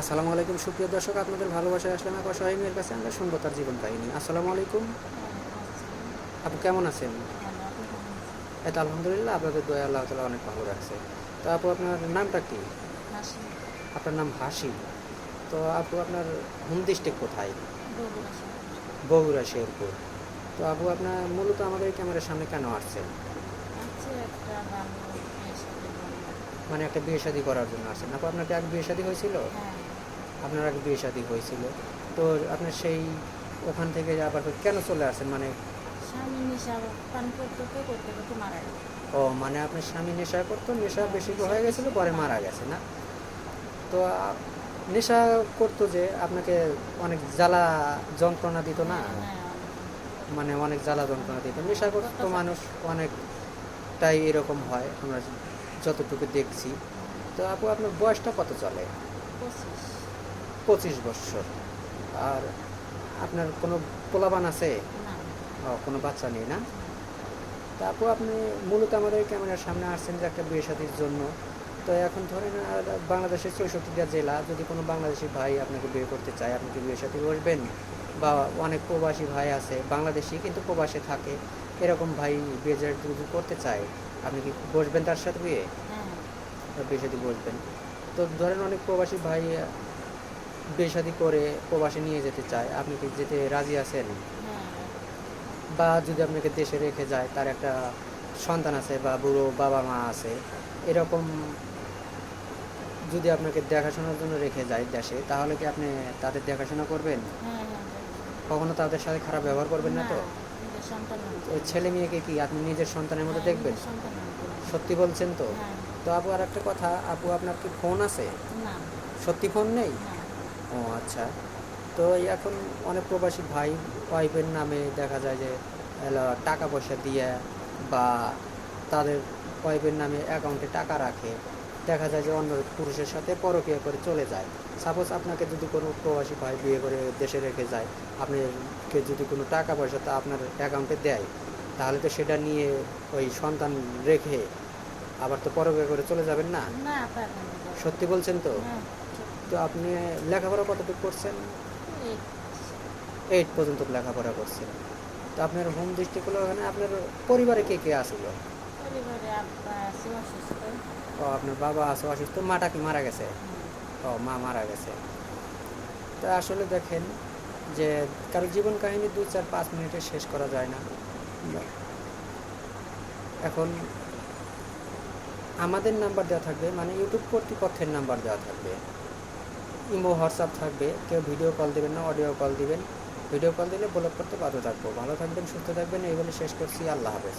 আসসালামু আলাইকুম সুপ্রিয় দর্শক, আপনাদের ভালোবাসায় আসলাম এক অসহায় মেয়ের কাছে। আমরা শুনবো তার জীবন কাহিনী। আসসালামু আলাইকুম। ওয়ালাইকুম আসসালাম। আপু কেমন আছেন? ভালো, আপনি কেমন আছেন? এই তো আলহামদুলিল্লাহ, আপনাদের দয়া আল্লাহ তালা অনেক ভালো রাখছে। তো আপু, আপনার নামটা কি? হাসি। আপনার নাম হাসি। তো আপু, আপনার হোম ডিস্ট্রিক্ট কোথায়? বগুড়া শহর। বগুড়া, শেরপুর। তো আপু, আপনার মূলত আমাদের ক্যামেরার সামনে কেন আসছেন? আছে একটা ভালো মেয়ের সাথে বলবো। মানে একটা বিয়ে শাদী করার জন্য আসছেন? আপু, আপনার কি আগে বিয়ে শাদী হয়েছিল? হ্যাঁ। আপনার আগে বিয়ে শাদী হয়েছিল। তো আপনার সেই ওখান থেকে আবার কেন চলে আসছেন? মানে স্বামী নেশা পান করতে তো করতে করতে মারা গেল। ও, মানে আপনার স্বামী নেশা করতো, নেশা হ্যাঁ, বেশি নেশা হয়ে বেশি গেছিলো, পরে মারা মারা গেল। গেছে না? তো নেশা করতো যে আপনাকে অনেক জ্বালা যন্ত্রণা দিত না? হ্যাঁ হ্যাঁ, অনেক মানে অনেক জ্বালা যন্ত্রণা দিত নেশা কত করতো মানুষ, অনেকটাই এরকম হয় আমরা যতটুকু দেখছি। তো আপু, আপনার বয়সটা কত চলে? 25। 25 বছর। আর আপনার কোনো পোলাপান আছে? না। ও, কোনো বাচ্চা নেই না? না। তা আপু, আপনি মূলত আমাদের ক্যামেরার সামনে আসছেন যে একটা বিয়ে শাদীর জন্য। তো এখন ধরেন বাংলাদেশের 64টা জেলা, যদি কোনো বাংলাদেশি ভাই আপনাকে বিয়ে করতে চায়, আপনি কি বিয়ে শাদী বসবেন? বা অনেক প্রবাসী ভাই আছে, বাংলাদেশি কিন্তু প্রবাসে থাকে, এরকম ভাই বিয়ে যদি করতে চায়, আপনি কি বসবেন তার সাথে বিয়ে? হ্যাঁ বা বিয়ে শাদী বসবেন? তো ধরেন অনেক প্রবাসী ভাই বিয়ে শাদী করে প্রবাসে নিয়ে যেতে চায়, আপনি কি যেতে রাজি আছেন? হ্যাঁ। বা যদি আপনাকে দেশে রেখে যায়, তার একটা সন্তান আছে বা বুড়ো বাবা মা আছে, এরকম যদি আপনাকে দেখাশোনার জন্য রেখে যায় দেশে, তাহলে কি আপনি তাদের দেখাশোনা করবেন? হ্যাঁ হ্যাঁ, দেখাশোনা। কখনো তাদের সাথে খারাপ ব্যবহার করবেন না না, তো? নিজের সন্তান মতো। ওই ছেলে মেয়েকে কি আপনি নিজের সন্তানের মতো হ্যাঁ, দেখবেন? নিজের সন্তান মতো। সত্যি বলছেন তো? হ্যাঁ। তো আপু, আর একটা কথা, আপু আপনার কি ফোন আছে? না। সত্যি ফোন নেই? না। ও আচ্ছা। তো এই এখন অনেক প্রবাসী ভাই ওয়াইফের নামে দেখা যায় যে টাকা পয়সা দিয়ে, বা তাদের ওয়াইফের নামে অ্যাকাউন্টে টাকা রাখে, দেখা যায় যে অন্য পুরুষের সাথে পরকীয়া করে চলে যায়। সাপোজ আপনাকে যদি কোনো প্রবাসী ভাই বিয়ে করে দেশে রেখে যায়, আপনাকে যদি কোনো টাকা পয়সা তা আপনার অ্যাকাউন্টে দেয়, তাহলে তো সেটা নিয়ে ওই সন্তান রেখে আবার তো পরকীয়া করে চলে যাবেন না? না, পারবেন না। সত্যি বলছেন তো? হ্যাঁ। তো আপনি লেখাপড়া কতটুকু করছেন? 8। 8 পর্যন্ত লেখাপড়া করছেন। তো আপনার হোম ডিস্ট্রিক্ট হলো, ওখানে আপনার পরিবারে কে কে আসলো? পরিবারে আব্বা আছে অসুস্থ। ও, আপনার বাবা আছে অসুস্থ, মাটা কি মারা গেছে? হুম। ও, মা মারা গেছে। তো আসলে দেখেন যে কারো জীবন কাহিনী 2 4 5 মিনিটে শেষ করা যায় না। এখন আমাদের নাম্বার দেওয়া থাকবে, মানে ইউটিউব কর্তৃপক্ষের নাম্বার দেওয়া থাকবে, ইমো হোয়াটসঅ্যাপ থাকবে, কেউ ভিডিও কল দেবেন না, অডিও কল দিবেন। ভিডিও কল দিলে ব্লক করতে বাধ্য থাকবো। ভালো থাকবেন, সুস্থ থাকবেন, এই বলে শেষ করছি। আল্লাহ হাফেজ।